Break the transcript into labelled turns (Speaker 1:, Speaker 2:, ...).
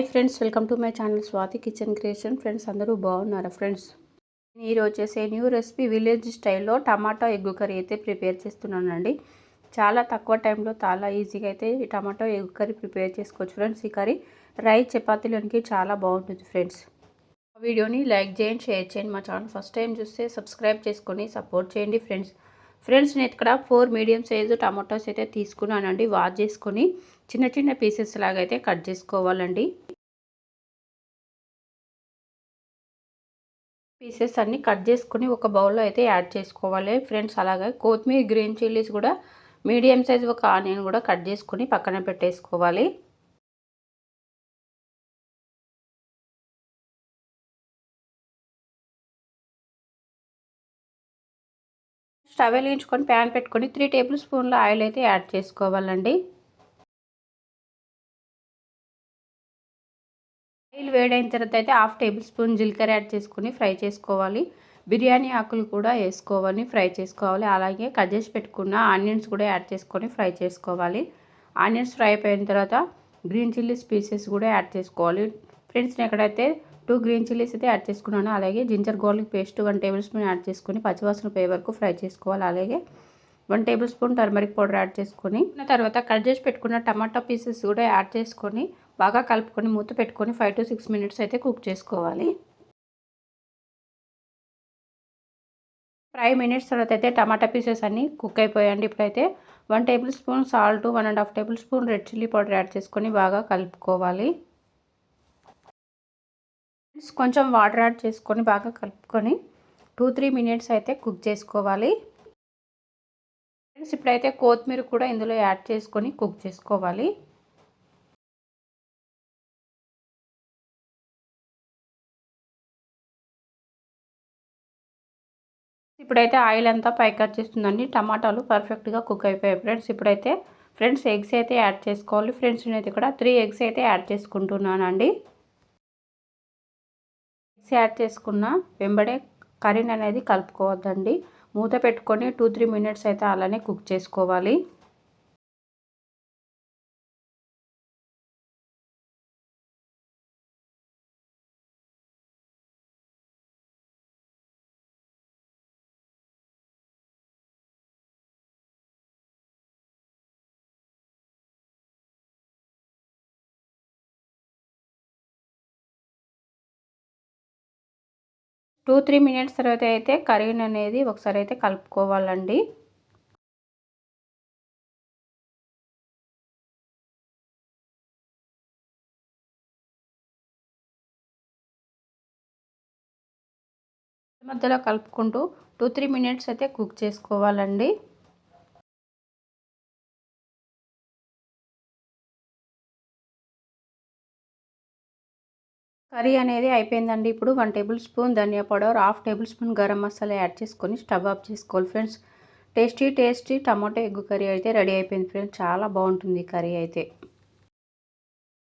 Speaker 1: Hi friends, welcome to my channel Swathi kitchen creation. Friends అందరూ బాగున్నారా friends? ఈరోజు చేసే న్యూ రెసిపీ విలేజ్ స్టైల్లో టమాటా ఎగ్ కర్రీ అయితే ప్రిపేర్ చేస్తున్నానండి. చాలా తక్కువ టైంలో చాలా ఈజీగా అయితే ఈ టమాటా ఎగ్ కర్రీ ప్రిపేర్ చేసుకోవచ్చు ఫ్రెండ్స్. ఈ కర్రీ రైస్ చపాతీలోనికి చాలా బాగుంటుంది ఫ్రెండ్స్. వీడియోని లైక్ చేయండి, షేర్ చేయండి. మా ఛానల్ ఫస్ట్ టైం చూస్తే సబ్స్క్రైబ్ చేసుకొని సపోర్ట్ చేయండి ఫ్రెండ్స్. నేను ఇక్కడ 4 మీడియం సైజు టమాటోస్ అయితే తీసుకున్నానండి. వాష్ చేసుకొని చిన్న చిన్న పీసెస్ లాగా అయితే కట్ చేసుకోవాలండి. పీసెస్ అన్నీ కట్ చేసుకొని ఒక బౌల్లో అయితే యాడ్ చేసుకోవాలి ఫ్రెండ్స్. అలాగే కొత్తిమీర, గ్రీన్ చిల్లీస్ కూడా మీడియం సైజు ఒక ఆనియన్ కూడా కట్ చేసుకొని పక్కన పెట్టేసుకోవాలి. స్టవ్ వెలిగించుకొని ప్యాన్ పెట్టుకొని 3 టేబుల్ స్పూన్ల ఆయిల్ అయితే యాడ్ చేసుకోవాలండి. ఆయిల్ వేడైన తర్వాత అయితే 1/2 టేబుల్ స్పూన్ జీలకర్ర యాడ్ చేసుకొని ఫ్రై చేసుకోవాలి. బిర్యానీ ఆకులు కూడా వేసుకోవాలి, ఫ్రై చేసుకోవాలి. అలాగే కట్ చేసి పెట్టుకున్న ఆనియన్స్ కూడా యాడ్ చేసుకొని ఫ్రై చేసుకోవాలి. ఆనియన్స్ ఫ్రై అయిపోయిన తర్వాత గ్రీన్ చిల్లీస్ పీసెస్ కూడా యాడ్ చేసుకోవాలి ఫ్రెండ్స్. నేను ఎక్కడైతే 2 గ్రీన్ చిల్లీస్ అయితే యాడ్ చేసుకున్నాను. అలాగే ginger garlic paste 1 table spoon add చేసుకొని పచ్చివాసన పోయే వరకు ఫ్రై చేసుకోవాలి. అలాగే 1 table spoon turmeric powder add చేసుకొని తర్వాత కట్ చేసి పెట్టుకున్న టమాటా పీసెస్ కూడా యాడ్ చేసుకొని బాగా కలుపుకొని మూత పెట్టుకొని 5 to 6 మినిట్స్ అయితే కుక్ చేసుకోవాలి. 5 మినిట్స్ తర్వాత అయితే టమాటా పీసెస్ అన్నీ కుక్ అయిపోయాయండి. ఇప్పుడైతే 1 table spoon salt, 1.5 table spoon red chilli powder add చేసుకొని బాగా కలుపుకోవాలి. కొంచెం వాటర్ యాడ్ చేసుకొని బాగా కలుపుకొని 2-3 మినిట్స్ అయితే కుక్ చేసుకోవాలి. ఇప్పుడైతే కొత్తిమీర కూడా ఇందులో యాడ్ చేసుకొని కుక్ చేసుకోవాలి. ఇప్పుడైతే ఆయిల్ అంతా పైకి వచ్చేస్తుందండి. టమాటాలు పర్ఫెక్ట్గా కుక్ అయిపోయాయి ఫ్రెండ్స్. ఇప్పుడైతే ఎగ్స్ అయితే యాడ్ చేసుకోవాలి ఫ్రెండ్స్. నేనైతే ఇక్కడ 3 ఎగ్స్ అయితే యాడ్ చేసుకుంటున్నానండి. ఎగ్స్ యాడ్ చేసుకున్న వెంబడే కర్రీని అనేది కలుపుకోవద్దండి. మూత పెట్టుకొని 2-3 మినిట్స్ అయితే అలానే కుక్ చేసుకోవాలి. టూ 3 మినిట్స్ తర్వాత అయితే కర్రీని అనేది ఒకసారి అయితే కలుపుకోవాలండి. మధ్యలో కలుపుకుంటూ 2-3 మినిట్స్ అయితే కుక్ చేసుకోవాలండి. కర్రీ అనేది అయిపోయిందండి. ఇప్పుడు 1 టేబుల్ స్పూన్ ధనియా powder, 1/2 table spoon garam masala add చేసుకొని స్టవ్ ఆఫ్ చేసుకోవాలి friends. Tasty tomato egg curry అయితే రెడీ అయిపోయింది ఫ్రెండ్స్. చాలా బాగుంటుంది కర్రీ అయితే.